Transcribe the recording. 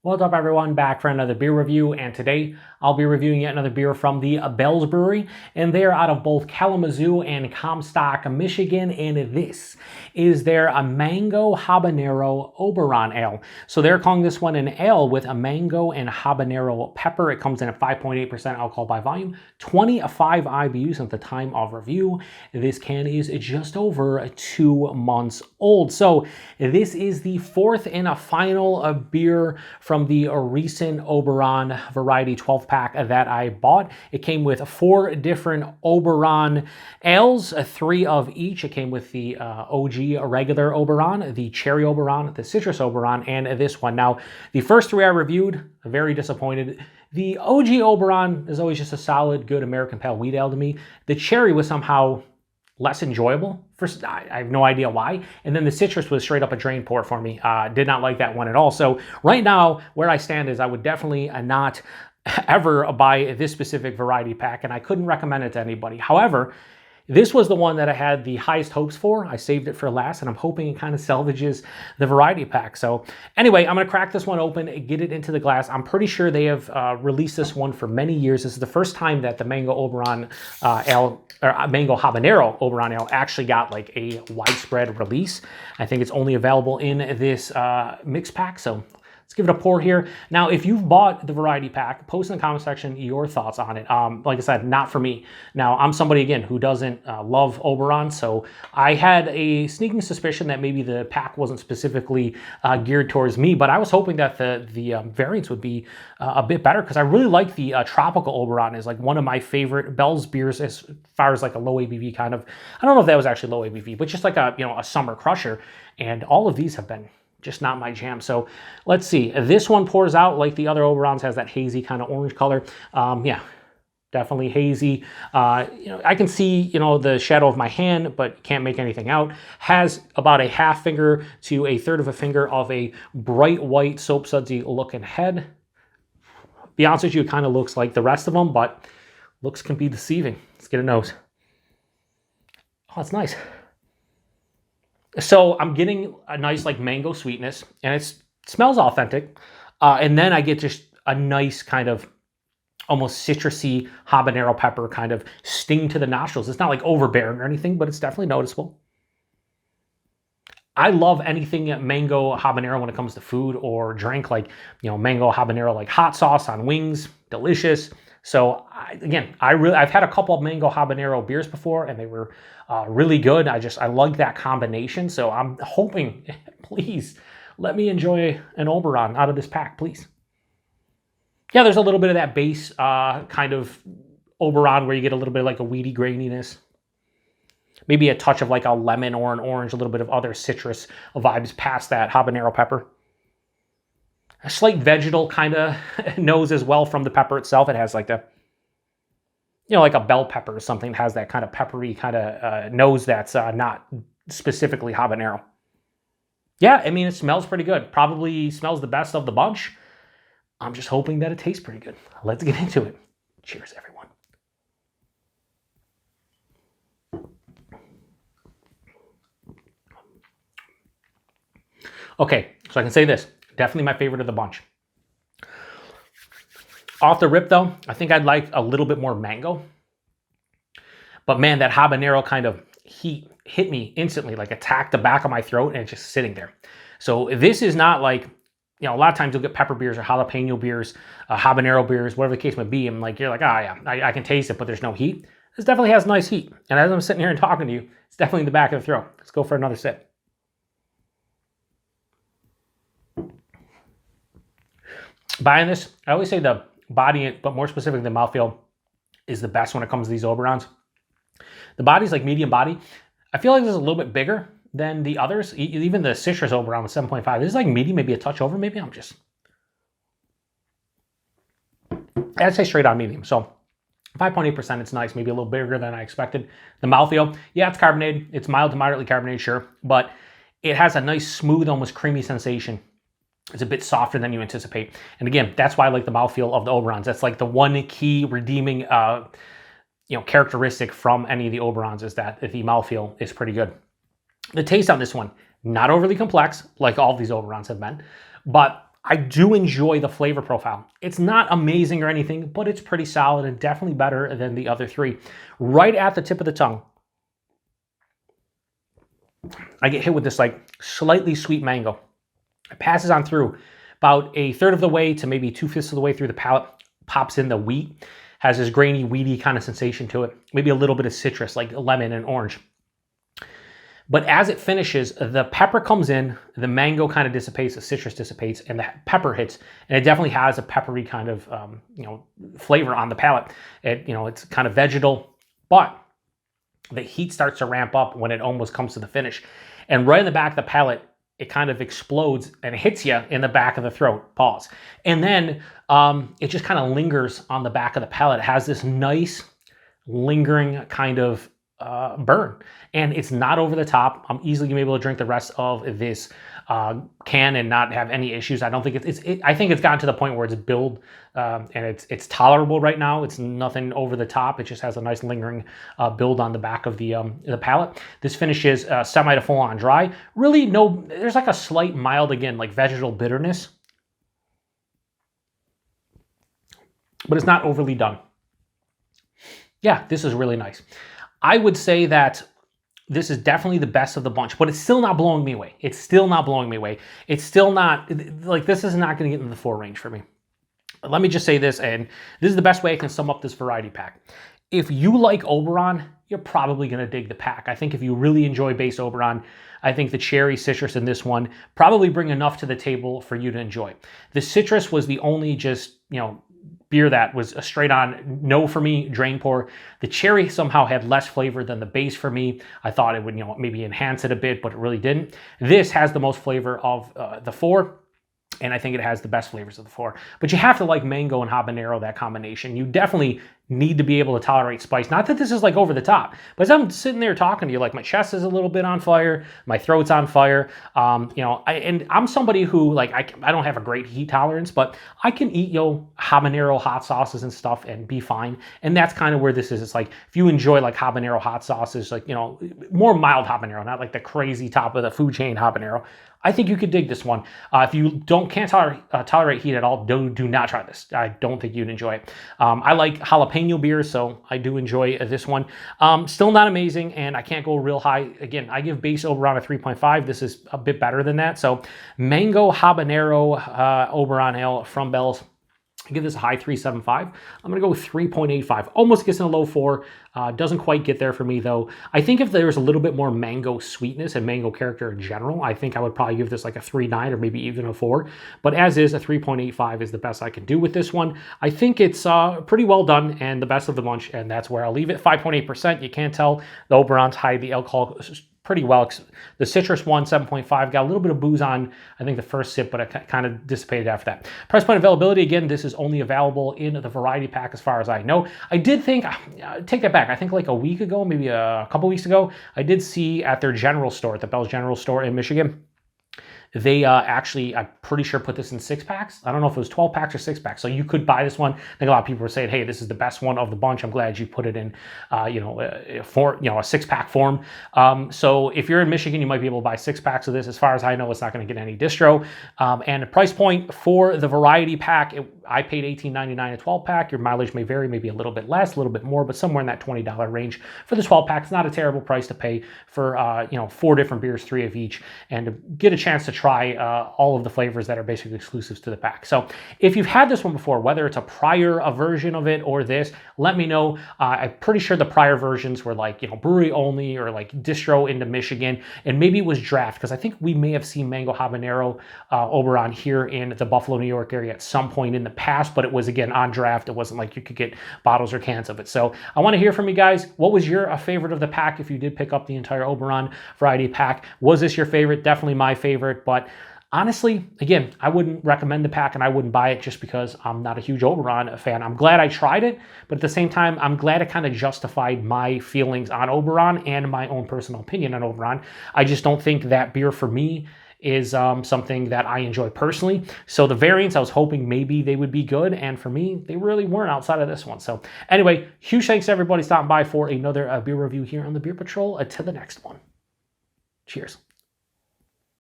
What's up everyone, back for another beer review, and today I'll be reviewing yet another beer from the Bell's Brewery, and they're out of both Kalamazoo and Comstock, Michigan, and this is their Mango Habanero Oberon Ale. So they're calling this one an ale with a mango and habanero pepper. It comes in at 5.8% alcohol by volume, 25 IBUs at the time of review. This can is just over 2 months old. So this is the fourth and a final beer from the recent Oberon Variety 12-pack that I bought. It came with 4 different Oberon ales, 3 of each. It came with the OG regular Oberon, the Cherry Oberon, the Citrus Oberon, and this one. Now, the first 3 I reviewed, very disappointed. The OG Oberon is always just a solid, good American Pale Wheat Ale to me. The Cherry was somehow less enjoyable. First, I have no idea why. And then the citrus was straight up a drain pour for me. Did not like that one at all. So right now, where I stand is I would definitely not ever buy this specific variety pack, and I couldn't recommend it to anybody. However, this was the one that I had the highest hopes for. I saved it for last, and I'm hoping it kind of salvages the variety pack. So anyway, I'm going to crack this one open, get it into the glass. I'm pretty sure they have released this one for many years. This is the first time that the Mango Oberon Ale, or Mango Habanero Oberon Ale actually got like a widespread release. I think it's only available in this mix pack. So let's give it a pour here. Now, if you've bought the variety pack, post in the comment section your thoughts on it. Like I said, not for me. Now, I'm somebody, again, who doesn't love Oberon, so I had a sneaking suspicion that maybe the pack wasn't specifically geared towards me, but I was hoping that the variants would be a bit better, because I really like the Tropical Oberon. Is like one of my favorite Bell's beers as far as like a low ABV kind of, I don't know if that was actually low ABV, but just like a, a summer crusher, and all of these have been just not my jam. So let's see. This one pours out like the other Oberons, has that hazy kind of orange color. Yeah, definitely hazy. I can see, the shadow of my hand, but can't make anything out. Has about a half finger to a third of a finger of a bright white soap sudsy looking head. Be honest with you, it kind of looks like the rest of them, but looks can be deceiving. Let's get a nose. Oh, that's nice. So I'm getting a nice like mango sweetness, and it smells authentic. And then I get just a nice kind of almost citrusy habanero pepper kind of sting to the nostrils. It's not like overbearing or anything, but it's definitely noticeable. I love anything mango habanero when it comes to food or drink, like, mango habanero, like hot sauce on wings, delicious. So I've had a couple of mango habanero beers before, and they were really good. I like that combination. So I'm hoping, please let me enjoy an Oberon out of this pack, please. Yeah, there's a little bit of that base kind of Oberon where you get a little bit of like a weedy graininess. Maybe a touch of like a lemon or an orange, a little bit of other citrus vibes past that habanero pepper. A slight vegetal kind of nose as well from the pepper itself. It has like the, like a bell pepper or something. It has that kind of peppery kind of nose that's not specifically habanero. Yeah, I mean, it smells pretty good. Probably smells the best of the bunch. I'm just hoping that it tastes pretty good. Let's get into it. Cheers, everyone. Okay, so I can say this. Definitely my favorite of the bunch. Off the rip, though, I think I'd like a little bit more mango. But man, that habanero kind of heat hit me instantly, like attacked the back of my throat, and it's just sitting there. So this is not like, a lot of times you'll get pepper beers or jalapeno beers, habanero beers, whatever the case might be, and you're like, yeah, I can taste it, but there's no heat. This definitely has nice heat. And as I'm sitting here and talking to you, it's definitely in the back of the throat. Let's go for another sip. Buying this, I always say the body, but more specifically the mouthfeel, is the best when it comes to these Oberons. The body's like medium body. I feel like this is a little bit bigger than the others. Even the Citrus Oberon with 7.5. This is like medium, maybe a touch over. Maybe I'd say straight on medium. So 5.8%, it's nice. Maybe a little bigger than I expected. The mouthfeel, yeah, it's carbonated. It's mild to moderately carbonated, sure. But it has a nice, smooth, almost creamy sensation. It's a bit softer than you anticipate. And again, that's why I like the mouthfeel of the Oberons. That's like the one key redeeming characteristic from any of the Oberons, is that the mouthfeel is pretty good. The taste on this one, not overly complex, like all of these Oberons have been, but I do enjoy the flavor profile. It's not amazing or anything, but it's pretty solid and definitely better than the other three. Right at the tip of the tongue, I get hit with this like slightly sweet mango. It passes on through about a third of the way to maybe 2/5 of the way through the palate, pops in the wheat, has this grainy, weedy kind of sensation to it. Maybe a little bit of citrus like lemon and orange. But as it finishes, the pepper comes in, the mango kind of dissipates, the citrus dissipates, and the pepper hits. And it definitely has a peppery kind of, flavor on the palate. It's kind of vegetal, but the heat starts to ramp up when it almost comes to the finish. And right in the back of the palate, it kind of explodes and hits you in the back of the throat, pause. And then it just kind of lingers on the back of the palate. It has this nice lingering kind of burn, and it's not over the top. I'm easily gonna be able to drink the rest of this can and not have any issues. I don't think I think it's gotten to the point where it's build and it's tolerable right now. It's nothing over the top. It just has a nice lingering build on the back of the palate. This finishes semi to full on dry. Really, there's like a slight mild, again, like vegetal bitterness, but it's not overly done. Yeah, this is really nice. I would say that this is definitely the best of the bunch, but it's still not blowing me away. It's still not blowing me away. It's still not, like, this is not going to get into the 4 range for me. But let me just say this, and this is the best way I can sum up this variety pack. If you like Oberon, you're probably going to dig the pack. I think if you really enjoy base Oberon, I think the cherry citrus in this one probably bring enough to the table for you to enjoy. The citrus was the only just, beer that was a straight on no for me, drain pour. The cherry somehow had less flavor than the base for me. I thought it would, maybe enhance it a bit, but it really didn't. This has the most flavor of the 4. And I think it has the best flavors of the 4. But you have to like mango and habanero, that combination. You definitely need to be able to tolerate spice. Not that this is like over the top, but as I'm sitting there talking to you, like my chest is a little bit on fire, my throat's on fire. And I'm somebody who, like, I don't have a great heat tolerance, but I can eat habanero hot sauces and stuff and be fine. And that's kind of where this is. It's like if you enjoy like habanero hot sauces, like more mild habanero, not like the crazy top of the food chain habanero, I think you could dig this one. If you can't tolerate heat at all, do not try this. I don't think you'd enjoy it. I like jalapeno beers, so I do enjoy this one. Still not amazing, and I can't go real high. Again, I give base Oberon a 3.5. This is a bit better than that. So Mango Habanero Oberon Ale from Bell's. I give this a high 3.75. I'm going to go with 3.85. Almost gets in a low 4. Doesn't quite get there for me, though. I think if there's a little bit more mango sweetness and mango character in general, I think I would probably give this like a 3.9 or maybe even a 4. But as is, a 3.85 is the best I can do with this one. I think it's pretty well done and the best of the bunch, and that's where I'll leave it. 5.8%. You can't tell the Oberon's hide the alcohol pretty well. The citrus one, 7.5, got a little bit of booze on, I think, the first sip, but it kind of dissipated after that. Price point availability, again, this is only available in the variety pack as far as I know. I did think, take that back, I think like a week ago, maybe a couple weeks ago, I did see at their general store, at the Bell's General Store in Michigan, they actually, I'm pretty sure, put this in 6-packs. I don't know if it was 12 packs or 6-packs. So you could buy this one. I think a lot of people were saying, hey, this is the best one of the bunch. I'm glad you put it in, a 6-pack form. So if you're in Michigan, you might be able to buy 6 packs of this. As far as I know, it's not going to get any distro. And the price point for the variety pack, I paid $18.99 a 12-pack. Your mileage may vary, maybe a little bit less, a little bit more, but somewhere in that $20 range for the 12-pack. It's not a terrible price to pay for, 4 different beers, 3 of each, and to get a chance to try all of the flavors that are basically exclusives to the pack. So if you've had this one before, whether it's a prior version of it or this, let me know. I'm pretty sure the prior versions were like, brewery only or like distro into Michigan, and maybe it was draft, because I think we may have seen Mango Habanero Oberon here in the Buffalo, New York area at some point in the past, but it was, again, on draft. It wasn't like you could get bottles or cans of it. So I want to hear from you guys. What was your favorite of the pack if you did pick up the entire Oberon variety pack? Was this your favorite? Definitely my favorite, but honestly, again, I wouldn't recommend the pack and I wouldn't buy it just because I'm not a huge Oberon fan. I'm glad I tried it, but at the same time, I'm glad it kind of justified my feelings on Oberon and my own personal opinion on Oberon. I just don't think that beer for me is something that I enjoy personally. So the variants, I was hoping maybe they would be good, and for me, they really weren't outside of this one. So anyway, huge thanks to everybody stopping by for another beer review here on the Beer Patrol. Until the next one. Cheers.